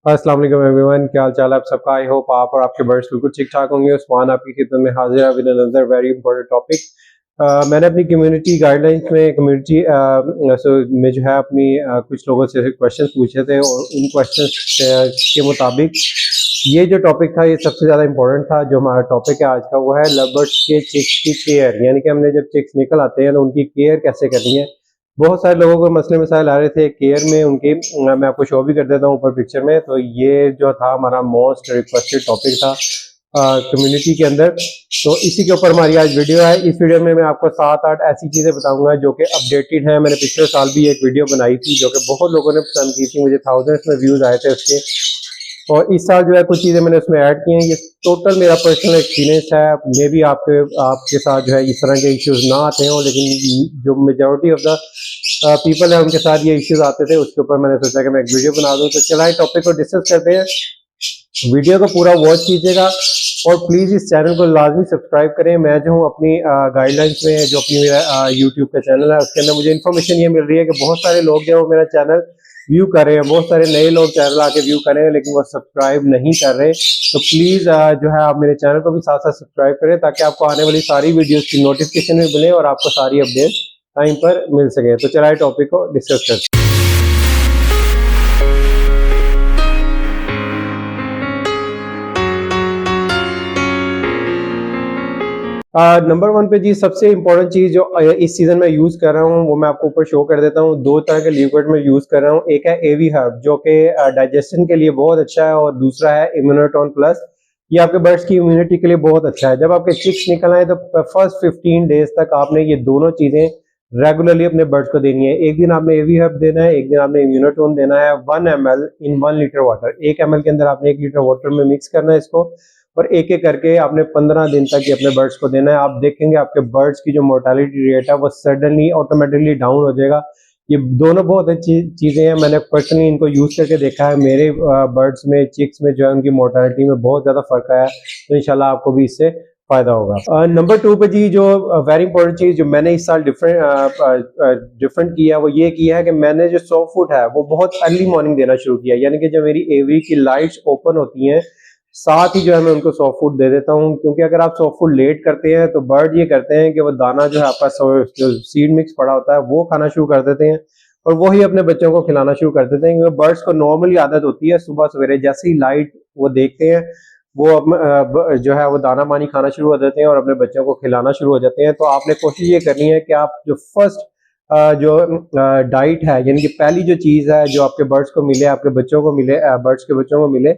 अस्सलाम वालेकुम एवरीवन, क्या हाल चाल है आप सबका। आई होप आप और आपके बर्ड्स बिल्कुल ठीक ठाक होंगे। उस्मान आपकी खिदमत में हाजिर है with another very important topic. मैंने अपनी कम्युनिटी गाइडलाइंस में कम्युनिटी में जो है अपनी कुछ लोगों से क्वेश्चन पूछे थे और उन क्वेश्चन के मुताबिक ये जो टॉपिक था ये सबसे ज़्यादा इंपॉर्टेंट था। जो हमारा टॉपिक है आज का वो है लव बर्ड्स के चिक्स की केयर, यानी कि हमने जब चिक्स निकल आते हैं तो उनकी केयर कैसे करनी है। बहुत सारे लोगों को मसले मसाइल आ रहे थे केयर में उनके। मैं आपको शो भी कर देता हूँ ऊपर पिक्चर में। तो ये जो था हमारा मोस्ट रिक्वेस्टेड टॉपिक था कम्युनिटी के अंदर। तो इसी के ऊपर हमारी आज वीडियो है। इस वीडियो में मैं आपको 7-8 ऐसी चीज़ें बताऊंगा जो कि अपडेटेड हैं। मैंने पिछले साल भी एक वीडियो बनाई थी जो कि बहुत लोगों ने पसंद की थी, मुझे थाउजेंड्स में व्यूज़ आए थे उसके। और इस साल जो है कुछ चीज़ें मैंने उसमें ऐड की हैं। ये टोटल मेरा पर्सनल एक्सपीरियंस है। मे भी आपके साथ जो है इस तरह के इश्यूज ना आते हों, लेकिन जो मेजॉरिटी ऑफ द पीपल है उनके साथ ये इश्यूज आते थे। उसके ऊपर मैंने सोचा कि मैं एक वीडियो बना दूं। तो चला टॉपिक को डिस्कस करते हैं। वीडियो को पूरा वॉच कीजिएगा और प्लीज़ इस चैनल को लाजमी सब्सक्राइब करें। मैं जो हूँ अपनी गाइडलाइंस में जो अपनी मेरा यूट्यूब का चैनल है उसके अंदर मुझे इन्फॉर्मेशन ये मिल रही है कि बहुत सारे लोग जो मेरा चैनल व्यू कर रहे हैं, बहुत सारे नए लोग चैनल आके व्यू कर रहे हैं लेकिन वो सब्सक्राइब नहीं कर रहे। तो प्लीज़ जो है आप मेरे चैनल को भी साथ साथ सब्सक्राइब करें ताकि आपको आने वाली सारी वीडियोस की नोटिफिकेशन भी मिले और आपको सारी अपडेट टाइम पर मिल सके। तो चलिए टॉपिक को डिस्कस करते हैं। नंबर 1 पे जी सबसे इंपॉर्टेंट चीज जो इस सीजन में यूज कर रहा हूँ वो मैं आपको ऊपर शो कर देता हूँ। 2 तरह के लिक्विड में यूज कर रहा हूँ। एक है एवी हर्ब जो कि डाइजेशन के लिए बहुत अच्छा है और दूसरा है इम्यूनोटोन प्लस। ये आपके बर्ड्स की इम्यूनिटी के लिए बहुत अच्छा है। जब आपके चिक्स निकल आए तो फर्स्ट 15 डेज तक आपने ये दोनों चीजें रेगुलरली अपने बर्ड्स को देनी है। एक दिन आपने एवी हर्ब देना है, एक दिन आपने इम्यूनोटोन देना है। 1 ml इन 1 लीटर वाटर, 1 ml के अंदर आपने 1 लीटर वाटर में मिक्स करना है इसको और एक एक करके आपने 15 दिन तक ये अपने बर्ड्स को देना है। आप देखेंगे आपके बर्ड्स की जो मोर्टालिटी रेट है वो सडनली ऑटोमेटिकली डाउन हो जाएगा। ये दोनों बहुत अच्छी चीज़ें हैं। मैंने पर्सनली इनको यूज़ करके देखा है। मेरे बर्ड्स में चिक्स में जो है उनकी मोर्टालिटी में बहुत ज़्यादा फर्क आया है। तो इंशाल्लाह आपको भी इससे फायदा होगा। नंबर 2 पे जी जो वेरी इंपॉर्टेंट चीज़ जो मैंने इस साल डिफरेंट किया है वो ये किया है कि मैंने जो सॉफ्ट फूड है वो बहुत अर्ली मॉर्निंग देना शुरू किया। यानी कि जब मेरी एवरी की लाइट्स ओपन होती हैं साथ ही जो है मैं उनको सॉफ्ट फूड दे देता हूँ। क्योंकि अगर आप सॉफ्ट फूड लेट करते हैं तो बर्ड ये करते हैं कि वो दाना जो है आपका जो सीड मिक्स पड़ा होता है वो खाना शुरू कर देते हैं और वही अपने बच्चों को खिलाना शुरू कर देते हैं। क्योंकि बर्ड्स को नॉर्मली आदत होती है सुबह सवेरे जैसे ही लाइट वो देखते हैं वो जो है वो दाना पानी खाना शुरू हो जाते हैं और अपने बच्चों को खिलाना शुरू हो जाते हैं। तो आपने कोशिश ये करनी है कि आप जो फर्स्ट जो डाइट है यानी कि पहली जो चीज़ है जो आपके बर्ड्स को मिले, आपके बच्चों को मिले, बर्ड्स के बच्चों को मिले,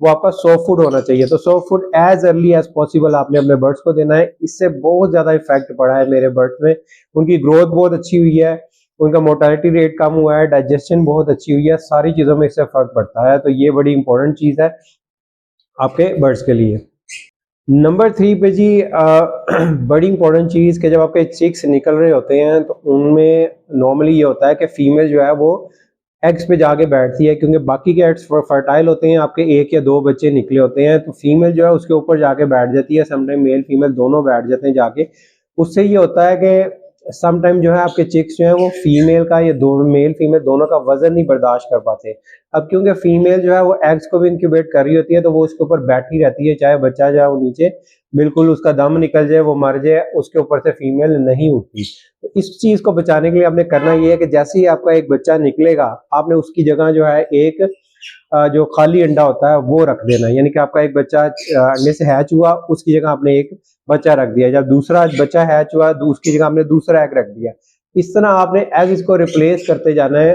वो आपका सॉफ्ट फूड होना चाहिए। तो soft food as early as possible आपने अपने बर्ड्स को देना है। इससे बहुत ज़्यादा इफेक्ट पड़ा है मेरे बर्ड्स में। उनकी ग्रोथ बहुत अच्छी हुई है, उनका मोर्टालिटी रेट कम हुआ है, डाइजेशन बहुत अच्छी हुई है, सारी चीज़ों में इससे फर्क पड़ता है। तो ये बड़ी इंपॉर्टेंट चीज़ है आपके बर्ड्स के लिए। नंबर 3 पे जी बड़ी इंपॉर्टेंट चीज़ कि जब आपके चिक्स निकल रहे होते हैं तो उनमें नॉर्मली ये होता है कि फीमेल जो है वो एग्स पे जाके बैठती है। क्योंकि बाकी के एग्स फर्टाइल होते हैं, आपके 1 या 2 बच्चे निकले होते हैं तो फीमेल जो है उसके ऊपर जाके बैठ जाती है। समटाइम मेल फीमेल दोनों बैठ जाते हैं जाके। उससे ये होता है कि समटाइम जो है आपके चिक्स जो है वो फीमेल का या दोनों मेल फीमेल दोनों का वजन नहीं बर्दाश्त कर पाते। अब क्योंकि फीमेल जो है वो एग्स को भी इंक्यूबेट कर रही होती है तो वो उसके ऊपर बैठी रहती है, चाहे बच्चा जो है वो नीचे बिल्कुल उसका दम निकल जाए, वो मर जाए, उसके ऊपर से फीमेल नहीं उठती। तो इस चीज को बचाने के लिए आपने करना ये है कि जैसे ही आपका एक बच्चा निकलेगा आपने उसकी जगह जो है एक जो खाली अंडा होता है वो रख देना। यानी कि आपका एक बच्चा अंडे से हैच हुआ, उसकी जगह आपने एक बच्चा रख दिया। जब दूसरा बच्चा हैच हुआ उसकी जगह आपने दूसरा एग रख दिया। इस तरह आपने एग इसको रिप्लेस करते जाना है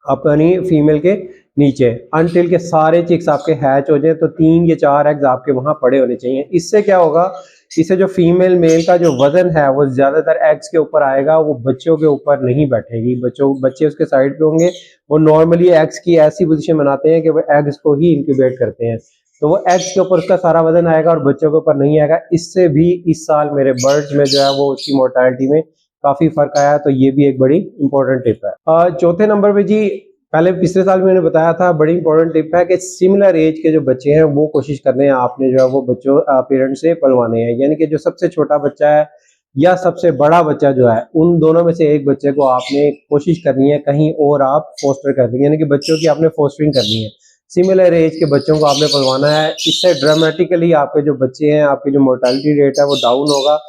अपनी फीमेल के नीचे अनटिल के सारे चिक्स आपके हैच हो जाए। तो 3 या 4 एग्स आपके वहां पड़े होने चाहिए। इससे क्या होगा, इससे जो फीमेल मेल का जो वजन है वो ज्यादातर एग्स के ऊपर आएगा, वो बच्चों के ऊपर नहीं बैठेगी। बच्चे उसके साइड पे होंगे। वो नॉर्मली एग्स की ऐसी पोजीशन बनाते हैं कि वो एग्स को ही इंक्यूबेट करते हैं। तो वो एग्स के ऊपर उसका सारा वजन आएगा और बच्चों के ऊपर नहीं आएगा। इससे भी इस साल मेरे बर्ड्स में जो है वो उसकी मोर्टालिटी में काफी फर्क आया। तो ये भी एक बड़ी इंपॉर्टेंट टिप है। चौथे नंबर पे जी पहले पिछले साल मैंने बताया था बड़ी इंपॉर्टेंट टिप है कि सिमिलर एज के जो बच्चे हैं वो कोशिश करने हैं आपने जो है वो बच्चों पेरेंट्स से पलवाने हैं। यानी कि जो सबसे छोटा बच्चा है या सबसे बड़ा बच्चा जो है उन दोनों में से एक बच्चे को आपने कोशिश करनी है कहीं और आप फोस्टर कर देंगे, यानी कि बच्चों की आपने फोस्टरिंग करनी है। सिमिलर एज के बच्चों को आपने पलवाना है। इससे ड्रामेटिकली आपके जो बच्चे हैं, आपकी जो मोर्टालिटी रेट है वो डाउन होगा।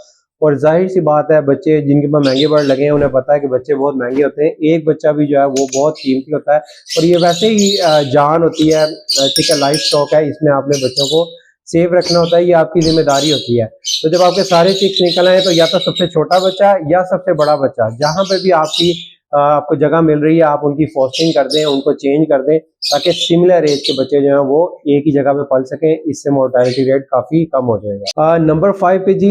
और जाहिर सी बात है, बच्चे जिनके पास महंगे बर्ड लगे हैं उन्हें पता है कि बच्चे बहुत महंगे होते हैं। एक बच्चा भी जो है वो बहुत कीमती होता है, और ये वैसे ही जान होती है, ठीक है, लाइफ स्टॉक है, इसमें आपने बच्चों को सेफ रखना होता है, ये आपकी जिम्मेदारी होती है। तो जब आपके सारे चिक्स निकल आए तो या तो सबसे छोटा बच्चा या सबसे बड़ा बच्चा, जहां पे भी आपको जगह मिल रही है, आप उनकी फोस्टिंग कर दें, उनको चेंज कर दें, ताकि सिमिलर एज के बच्चे जो हैं वो एक ही जगह पे पल सकें। इससे मोर्टालिटी रेट काफी कम हो जाएगा। नंबर 5 पे जी,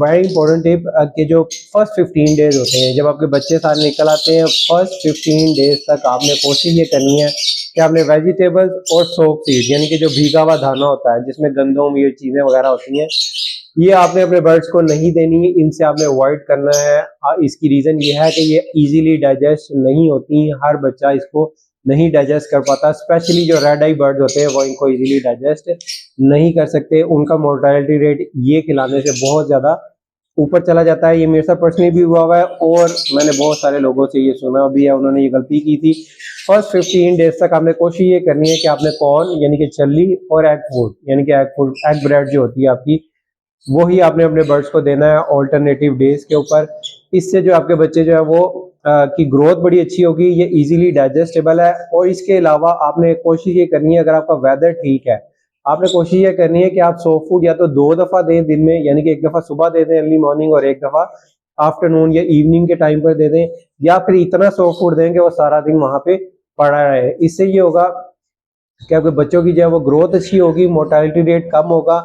वेरी इंपॉर्टेंट टिप कि जो फर्स्ट 15 डेज होते हैं, जब आपके बच्चे सारे निकल आते हैं, फर्स्ट 15 डेज तक आपने कोशिश ये करनी है कि आपने वेजिटेबल्स और सोप सीड, यानी कि जो भीगा हुआ दाना होता है जिसमें गंदम ये चीजें वगैरह होती हैं, ये आपने अपने बर्ड्स को नहीं देनी है, इनसे आपने अवॉइड करना है। इसकी रीजन ये है कि ये इजीली डाइजेस्ट नहीं होती, हर बच्चा इसको नहीं डाइजेस्ट कर पाता, स्पेशली जो रेड आई बर्ड्स होते हैं वो इनको इजीली डाइजेस्ट नहीं कर सकते। उनका मोर्टालिटी रेट ये खिलाने से बहुत ज्यादा ऊपर चला जाता है। ये मेरे साथ पर्सनली भी हुआ है, और मैंने बहुत सारे लोगों से ये सुना भी है, उन्होंने ये गलती की थी। फर्स्ट 15 डेज तक आपने कोशिश ये करनी है कि आपने कॉर्न यानी कि चल्ली और एग फूड यानी कि एग ब्रेड जो होती है आपकी, वो ही आपने अपने बर्ड्स को देना है ऑल्टरनेटिव डेज के ऊपर। इससे जो आपके बच्चे जो है वो की ग्रोथ बड़ी अच्छी होगी, ये इजीली डाइजेस्टेबल है। और इसके अलावा आपने कोशिश ये करनी है, अगर आपका वेदर ठीक है, आपने कोशिश ये करनी है कि आप सॉफ्ट फूड या तो 2 दफा दें दिन में, यानी कि एक दफा सुबह दे दें अर्ली मॉर्निंग, और एक दफा आफ्टरनून या इवनिंग के टाइम पर दे दें, या फिर इतना सॉफ्ट फूड दें कि वो सारा दिन वहां पे पड़ा रहे। इससे ये होगा कि आपके बच्चों की जो है वो ग्रोथ अच्छी होगी, मोर्टालिटी रेट कम होगा।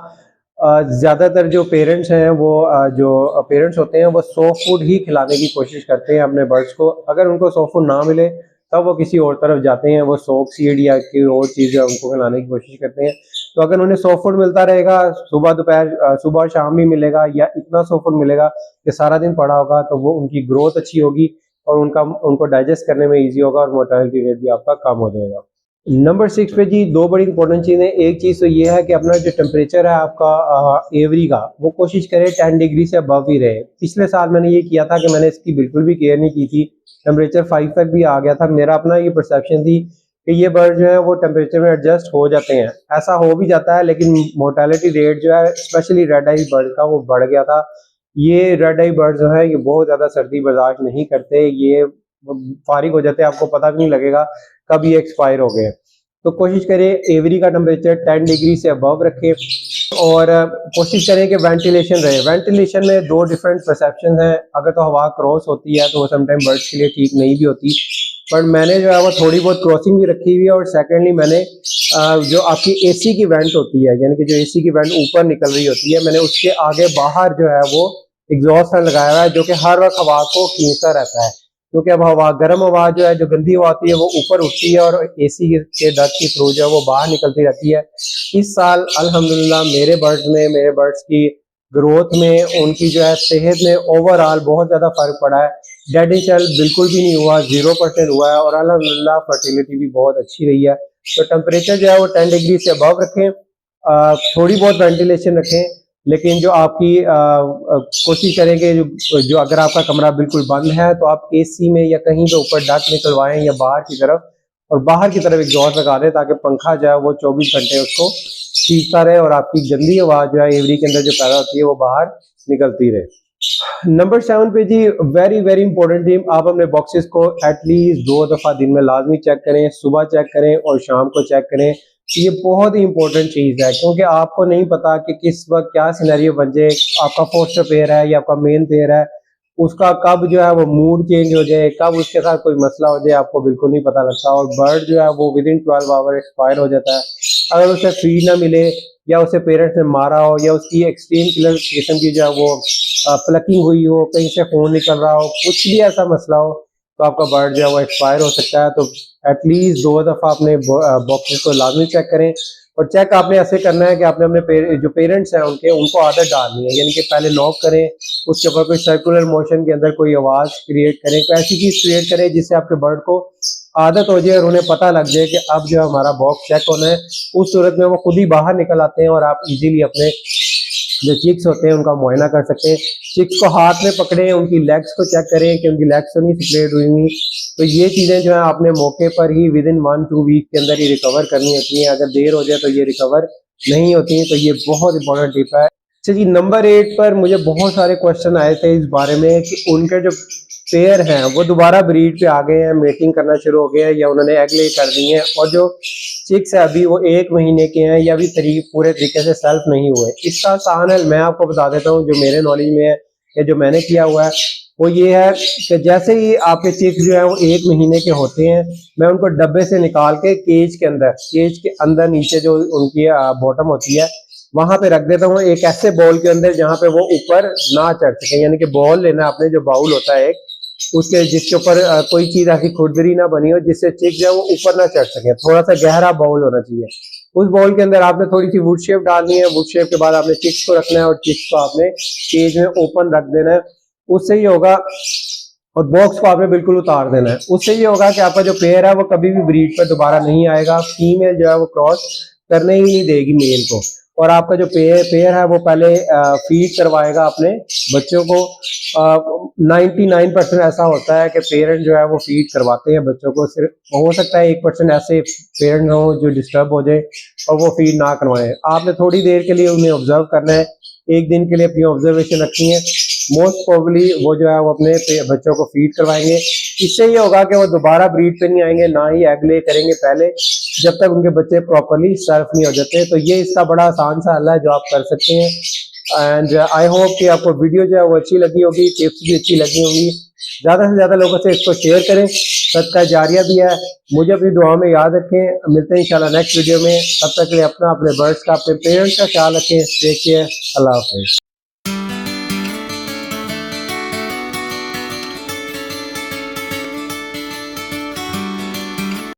ज्यादातर जो पेरेंट्स हैं वो जो पेरेंट्स होते हैं वो सॉफ्ट फूड ही खिलाने की कोशिश करते हैं अपने बर्ड्स को। अगर उनको सॉफ्ट फूड ना मिले तब वो किसी और तरफ जाते हैं, वो सोक सीड या कोई और चीज उनको खिलाने की कोशिश करते हैं। तो अगर उन्हें सॉफ्ट फूड मिलता रहेगा, सुबह दोपहर सुबह और शाम भी मिलेगा, या इतना सॉफ्ट फूड मिलेगा कि सारा दिन पड़ा होगा, तो वो उनकी ग्रोथ अच्छी होगी और उनको डाइजेस्ट करने में ईजी होगा, और मोर्टालिटी रेट भी आपका कम हो जाएगा। नंबर 6 पे जी 2 बड़ी इंपॉर्टेंट चीजें। एक चीज तो ये है कि अपना जो टेम्परेचर है आपका एवरी का, वो कोशिश करें 10 डिग्री से अबव ही रहे। पिछले साल मैंने ये किया था कि मैंने इसकी बिल्कुल भी केयर नहीं की थी, टेम्परेचर 5 तक भी आ गया था। मेरा अपना ये परसेप्शन थी कि ये बर्ड जो है वो टेम्परेचर में एडजस्ट हो जाते हैं, ऐसा हो भी जाता है, लेकिन मोर्टालिटी रेट जो है स्पेशली रेड आई बर्ड का वो बढ़ गया था। ये रेड आई बर्ड जो है ये बहुत ज्यादा सर्दी बर्दाश्त नहीं करते, ये फारिग हो जाते हैं, आपको पता भी नहीं लगेगा कब ये एक्सपायर हो गए। तो कोशिश करें एवरी का टेम्परेचर 10 डिग्री से अबव रखें, और कोशिश करें कि वेंटिलेशन रहे। वेंटिलेशन में 2 डिफरेंट परसेप्शन हैं। अगर तो हवा क्रॉस होती है तो वो समटाइम बर्ड्स के लिए ठीक नहीं भी होती, पर मैंने जो है वो थोड़ी बहुत क्रॉसिंग भी रखी हुई है। और सेकेंडली मैंने जो आपकी एसी की वेंट होती है, यानी कि जो एसी की वेंट ऊपर निकल रही होती है, मैंने उसके आगे बाहर जो है वो एग्जॉस्ट फैन लगाया हुआ है, जो कि हर वक्त हवा को खींचता रहता है। क्योंकि अब हवा, गर्म हवा जो है, जो गंदी हवा आती है वो ऊपर उठती है, और एसी के डक्ट के थ्रू जो है वो बाहर निकलती रहती है। इस साल अल्हम्दुलिल्लाह मेरे बर्ड्स की ग्रोथ में, उनकी जो है सेहत में ओवरऑल बहुत ज्यादा फर्क पड़ा है। डेड सेल बिल्कुल भी नहीं हुआ, 0% हुआ है, और अल्हम्दुलिल्लाह फर्टिलिटी भी बहुत अच्छी रही है। तो टेम्परेचर जो है वो 10 डिग्री से अबव रखें, थोड़ी बहुत वेंटिलेशन रखें, लेकिन जो आपकी कोशिश करेंगे, जो अगर आपका कमरा बिल्कुल बंद है तो आप एसी में या कहीं पे ऊपर डक निकलवाएं, या बाहर की तरफ, और बाहर की तरफ एग्जॉस्ट लगा दें, ताकि पंखा जो है वो 24 घंटे उसको खींचता रहे, और आपकी गंदी आवाज जो है एवरी के अंदर जो पैदा होती है वो बाहर निकलती रहे। नंबर 7 पे जी, वेरी वेरी इंपॉर्टेंट टीम, आप अपने बॉक्सेस को एटलीस्ट 2 दफा दिन में लाजमी चेक करें। सुबह चेक करें और शाम को चेक करें। ये बहुत ही इंपॉर्टेंट चीज है, क्योंकि आपको नहीं पता कि किस वक्त क्या सिनेरियो बन जाए। आपका फोस्टर पेयर है या आपका मेन पेयर है, उसका कब जो है वो मूड चेंज हो जाए, कब उसके साथ कोई मसला हो जाए, आपको बिल्कुल नहीं पता लगता। और बर्ड जो है वो विद इन 12 आवर एक्सपायर हो जाता है। अगर उसे फीड ना मिले, या उसे पेरेंट्स ने मारा हो, या उसकी एक्सट्रीम किलर किस्म की जो है वो प्लकिंग हुई हो, कहीं से खून निकल रहा हो, कुछ भी ऐसा मसला हो, तो आपका बर्ड जो है वो एक्सपायर हो सकता है। तो एटलीस्ट 2 दफा अपने बॉक्सेस को लाजमी चेक करें। और चेक आपने ऐसे करना है कि आपने अपने जो पेरेंट्स हैं उनको आदत डालनी है, यानी कि पहले नॉक करें, उसके ऊपर कोई सर्कुलर मोशन के अंदर कोई आवाज क्रिएट करें, कोई ऐसी चीज क्रिएट करें जिससे आपके बर्ड को आदत हो जाए और उन्हें पता लग जाए कि अब जो है हमारा बॉक्स चेक होना है। उस सूरत में वो खुद ही बाहर निकल आते हैं, और आप इजीली अपने जो चिक्स होते हैं उनका मुआयना कर सकते हैं। चिक्स को हाथ में पकड़े, उनकी लेग्स को चेक करें कि उनकी लेग्स तो नहीं स्प्रेड हुई हुई, तो ये चीज़ें जो है आपने मौके पर ही विद इन 1-2 वीक के अंदर ही रिकवर करनी होती हैं। अगर देर हो जाए तो ये रिकवर नहीं होती हैं, तो ये बहुत इंपॉर्टेंट टिप है। अच्छा जी, नंबर 8 पर मुझे बहुत सारे क्वेश्चन आए थे इस बारे में कि उनके जो पेयर हैं वो दोबारा ब्रीड पे आ गए हैं, मेटिंग करना शुरू हो गया है या उन्होंने एग ले कर दिए हैं, और जो चिक्स है अभी वो 1 महीने के हैं या अभी पूरे तरीके से सेल्फ नहीं हुए। इसका आसान हल मैं आपको बता देता हूँ, जो मेरे नॉलेज में है या जो मैंने किया हुआ है, वो ये है कि जैसे ही आपके चिक्स जो है वो 1 महीने के होते हैं, मैं उनको डब्बे से निकाल के केज के अंदर नीचे जो उनकी बॉटम होती है वहां पे रख देता हूँ, एक ऐसे बॉल के अंदर जहां पे वो ऊपर ना चढ़ सके। यानी कि बॉल लेना आपने, जो बाउल होता है एक, उसके जिसके ऊपर कोई चीज ऐसी खुरदरी ना बनी हो जिससे चिक जो है वो ऊपर ना चढ़ सके। थोड़ा सा गहरा बाउल होना चाहिए। उस बाउल के अंदर आपने थोड़ी सी वुड शेप डालनी है। वुड शेप के बाद आपने चिक्स को रखना है और चिक्स को आपने केज में ओपन रख देना है। उससे ये होगा, और बॉक्स को आपने बिल्कुल उतार देना है। उससे ये होगा कि आपका जो पेयर है वो कभी भी ब्रीड पर दोबारा नहीं आएगा। फीमेल जो है वो क्रॉस करने ही नहीं देगी मेल को। और आपका जो पेयर है वो पहले फीड करवाएगा अपने बच्चों को। 99% ऐसा होता है कि पेरेंट जो है वो फीड करवाते हैं बच्चों को। सिर्फ हो सकता है 1% ऐसे पेरेंट हो जो डिस्टर्ब हो जाए और वो फीड ना करवाएं। आपने थोड़ी देर के लिए उन्हें ऑब्जर्व करना है, 1 दिन के लिए अपनी ऑब्जर्वेशन रखनी है। मोस्ट प्रोबेबली वो जो है वो अपने बच्चों को फीड करवाएंगे। इससे ये होगा कि वो दोबारा ब्रीड पे नहीं आएंगे, ना ही एग ले करेंगे पहले, जब तक उनके बच्चे प्रॉपरली सर्फ नहीं हो जाते। तो ये इसका बड़ा आसान सा हल है जो आप कर सकते हैं। एंड आई होप कि आपको वीडियो जो है वो अच्छी लगी होगी, टिप्स भी अच्छी लगी होंगी। ज़्यादा से ज़्यादा लोगों से इसको शेयर करें, सदका जारिया भी है। मुझे अपनी दुआ में याद रखें। मिलते हैं इंशाल्लाह नेक्स्ट वीडियो में। तब तक के लिए अपना, अपने बर्ड्स का, अपने पेरेंट्स का ख्याल रखें। Take care. अल्लाह हाफ़िज़।